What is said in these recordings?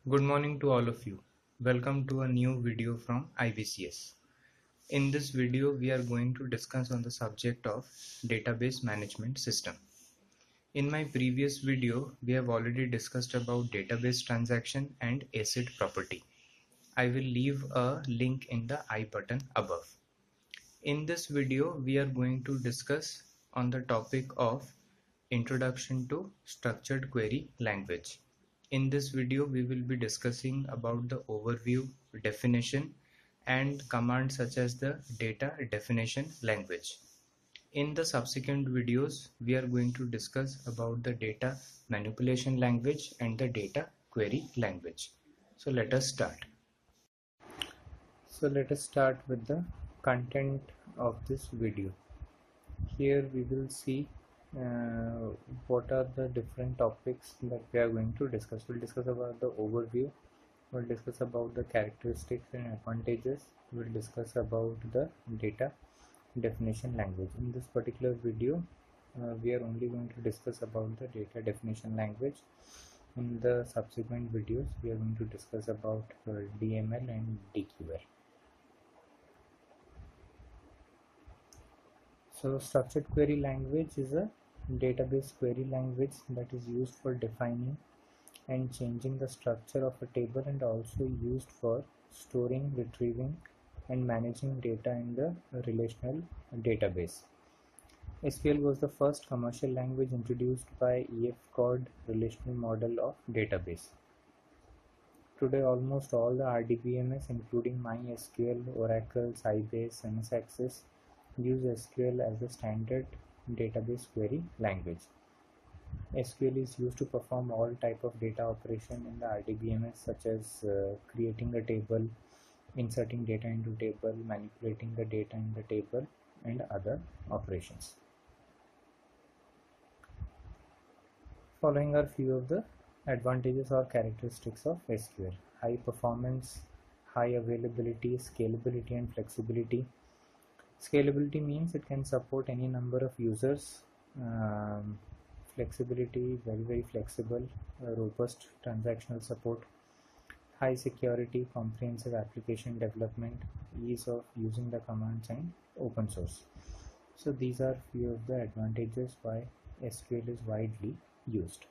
Good morning to all of you. Welcome to a new video from IVCS. In this video, we are going to discuss on the subject of database management system. In my previous video, we have already discussed about database transaction and ACID property. I will leave a link in the I button above. In this video, we are going to discuss on the topic of Introduction to Structured Query Language. In this video, we will be discussing about the overview, definition, and commands such as the data definition language. In the subsequent videos, we are going to discuss about the data manipulation language and the data query language. So let us start. So let us start with the content of this video. Here we will see what are the different topics that we are going to discuss. We'll discuss about the overview, we'll discuss about the characteristics and advantages, we'll discuss about the data definition language. In this particular video, we are only going to discuss about the data definition language. In the subsequent videos, we are going to discuss about DML and DQL. So structured query language is a database query language that is used for defining and changing the structure of a table and also used for storing, retrieving and managing data in the relational database. SQL was the first commercial language introduced by EF Cord relational model of database. Today almost all the RDBMS including MySQL, Oracle, Sybase, MS Access use SQL as the standard database query language. SQL is used to perform all type of data operation in the RDBMS such as creating a table, inserting data into table, manipulating the data in the table and other operations. Following are few of the advantages or characteristics of SQL. High performance, high availability, scalability and flexibility. Scalability means it can support any number of users. Flexibility, very flexible, robust transactional support. High security, comprehensive application development, ease of using the commands and open source. So these are few of the advantages why SQL is widely used.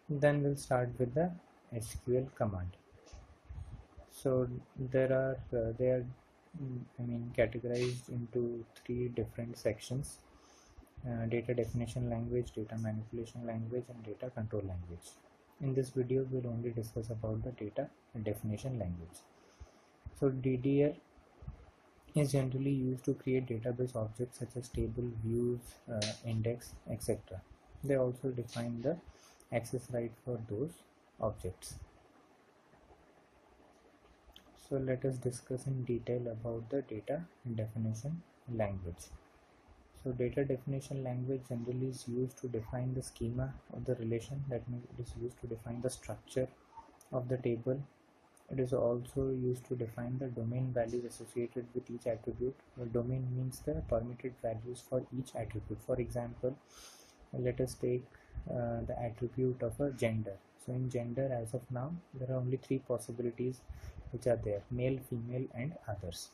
Then we'll start with the SQL command. So they are categorized into three different sections: data definition language, data manipulation language and data control language. In this video we'll only discuss about the data definition language. So DDL is generally used to create database objects such as table, views, index, etc. They also define the access right for those objects. So let us discuss in detail about the data definition language. So data definition language generally is used to define the schema of the relation. That means it is used to define the structure of the table. It is also used to define the domain values associated with each attribute. The domain means the permitted values for each attribute. For example, let us take the attribute of a gender. So in gender, as of now, there are only three possibilities which are there: male, female and others.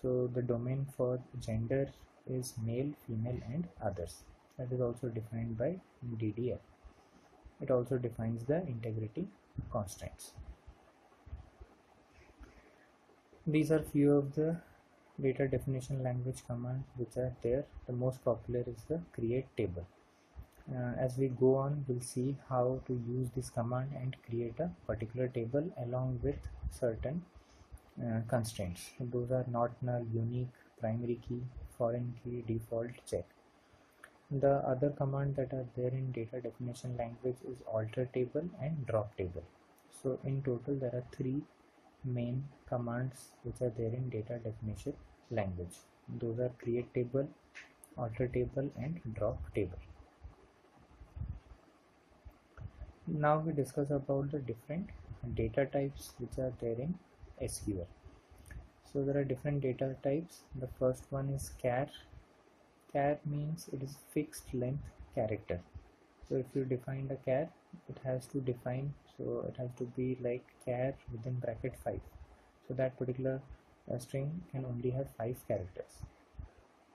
So the domain for gender is male, female and others. That is also defined by DDL. It also defines the integrity constraints. These are few of the data definition language commands which are there. The most popular is the create table. As we go on, we'll see how to use this command and create a particular table along with certain constraints. Those are not null, unique, primary key, foreign key, default, check. The other command that are there in data definition language is alter table and drop table. So in total there are three main commands which are there in data definition language. Those are create table, alter table and drop table. Now we discuss about the different data types which are there in SQL. So there are different data types. The first one is char. Char means it is fixed length character. So if you define a char, it has to define, so it has to be like char within bracket 5. So that particular string can only have 5 characters.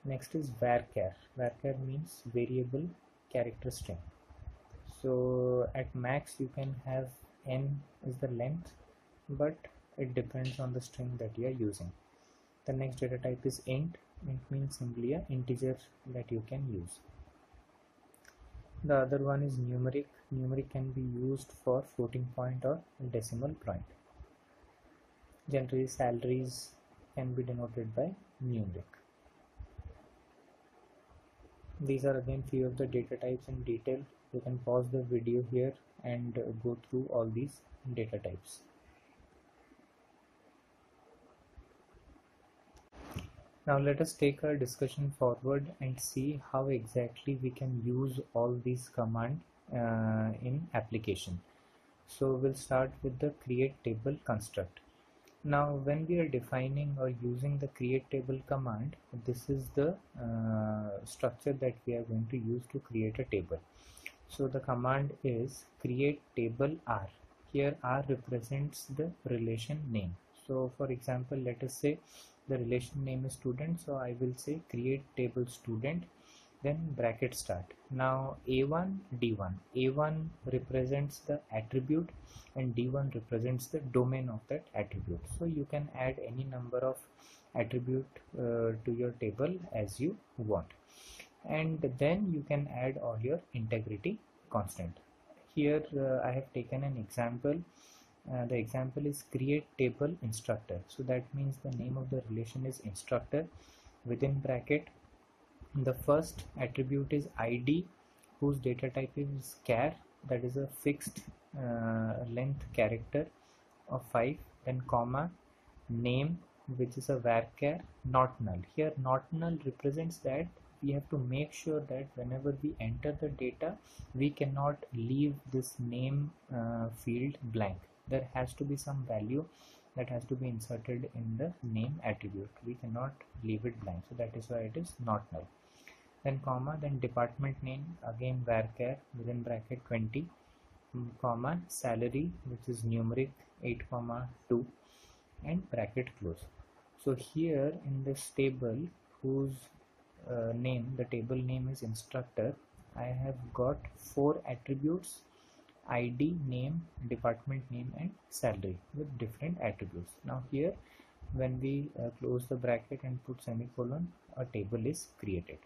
Next is varchar. Varchar means variable character string. So at max you can have n is the length, but it depends on the string that you are using. The next data type is int. Int means simply an integer that you can use. The other one is numeric. Numeric can be used for floating point or decimal point. Generally, salaries can be denoted by numeric. These are again few of the data types in detail. You can pause the video here and go through all these data types. Now let us take our discussion forward and see how exactly we can use all these commands in application. So we'll start with the create table construct. Now when we are defining or using the create table command, this is the structure that we are going to use to create a table. So the command is create table R. Here R represents the relation name. So for example, let us say the relation name is student, so I will say create table student, then bracket start. Now A1 D1. A1 represents the attribute and D1 represents the domain of that attribute. So you can add any number of attribute to your table as you want, and then you can add all your integrity constant. Here I have taken an example. The example is create table instructor. So that means the name of the relation is instructor. Within bracket, the first attribute is id, whose data type is char, that is a fixed length character of 5, then comma, name, which is a varchar, not null. Here not null represents that we have to make sure that whenever we enter the data, we cannot leave this name field blank. There has to be some value that has to be inserted in the name attribute. We cannot leave it blank, so that is why it is not null. Then comma, then department name, again varchar within bracket 20, comma, salary, which is numeric 8,2, and bracket close. So here in this table, whose name, the table name is instructor, I have got 4 attributes: id, name, department name, and salary, with different attributes. Now here when we close the bracket and put semicolon, a table is created.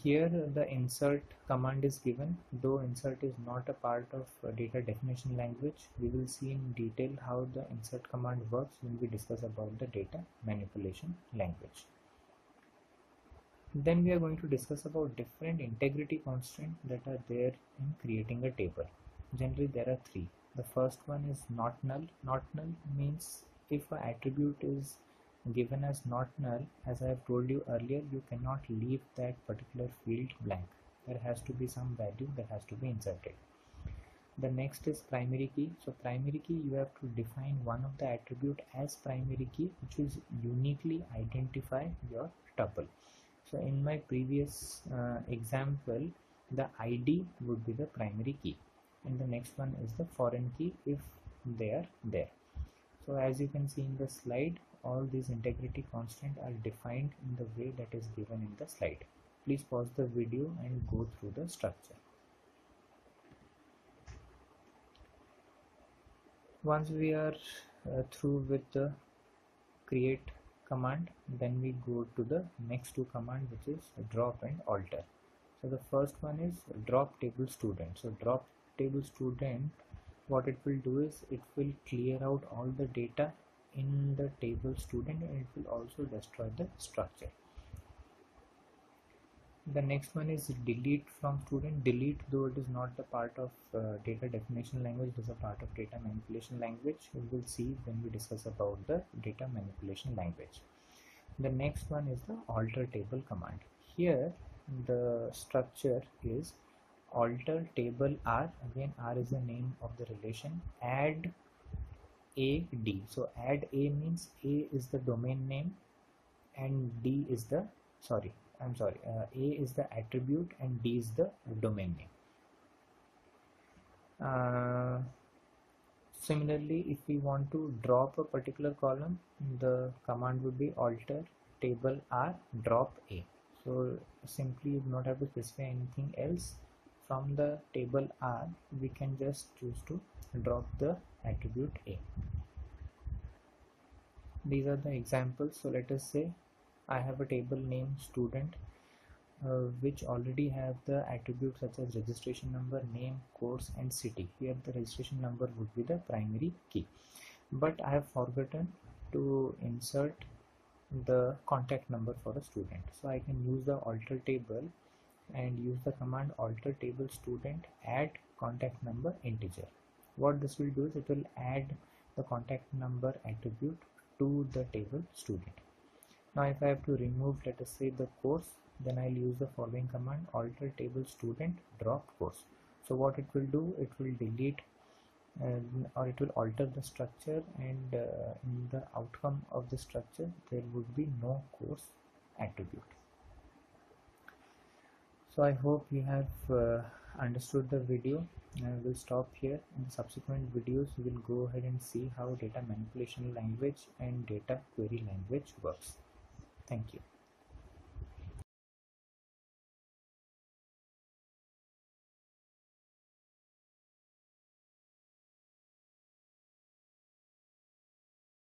Here the insert command is given. Though insert is not a part of data definition language, we will see in detail how the insert command works when we discuss about the data manipulation language. Then we are going to discuss about different integrity constraints that are there in creating a table. Generally there are 3. The first one is not null. Not null means if an attribute is given as not null, as I have told you earlier, you cannot leave that particular field blank. There has to be some value that has to be inserted. The next is primary key. So primary key, you have to define one of the attribute as primary key, which will uniquely identify your tuple. So in my previous example, the ID would be the primary key, and the next one is the foreign key if they are there. So as you can see in the slide, all these integrity constants are defined in the way that is given in the slide. Please pause the video and go through the structure. Once we are through with the create command, then we go to the next 2 command, which is drop and alter. So the first one is drop table student. So drop table student, what it will do is it will clear out all the data in the table student, and it will also destroy the structure. The next one is delete from student. Delete, though it is not the part of data definition language, it is a part of data manipulation language. We will see when we discuss about the data manipulation language. The next one is the alter table command. Here the structure is alter table R. Again, R is the name of the relation. Add a D. So add A means A is the domain name and D is the A is the attribute and D is the domain name. Similarly, if we want to drop a particular column, the command would be alter table R drop A. So simply you do not have to specify anything else. From the table R, we can just choose to drop the attribute A. These are the examples. So let us say I have a table named student which already have the attributes such as registration number, name, course and city. Here the registration number would be the primary key, but I have forgotten to insert the contact number for a student. So I can use the alter table and use the command alter table student add contact number integer. What this will do is it will add the contact number attribute to the table student. Now if I have to remove, let us say, the course, then I'll use the following command alter table student drop course. So what it will do, it will delete or it will alter the structure, and in the outcome of the structure there would be no course attribute. So I hope you have understood the video. We'll stop here. In the subsequent videos we will go ahead and see how data manipulation language and data query language works. Thank you.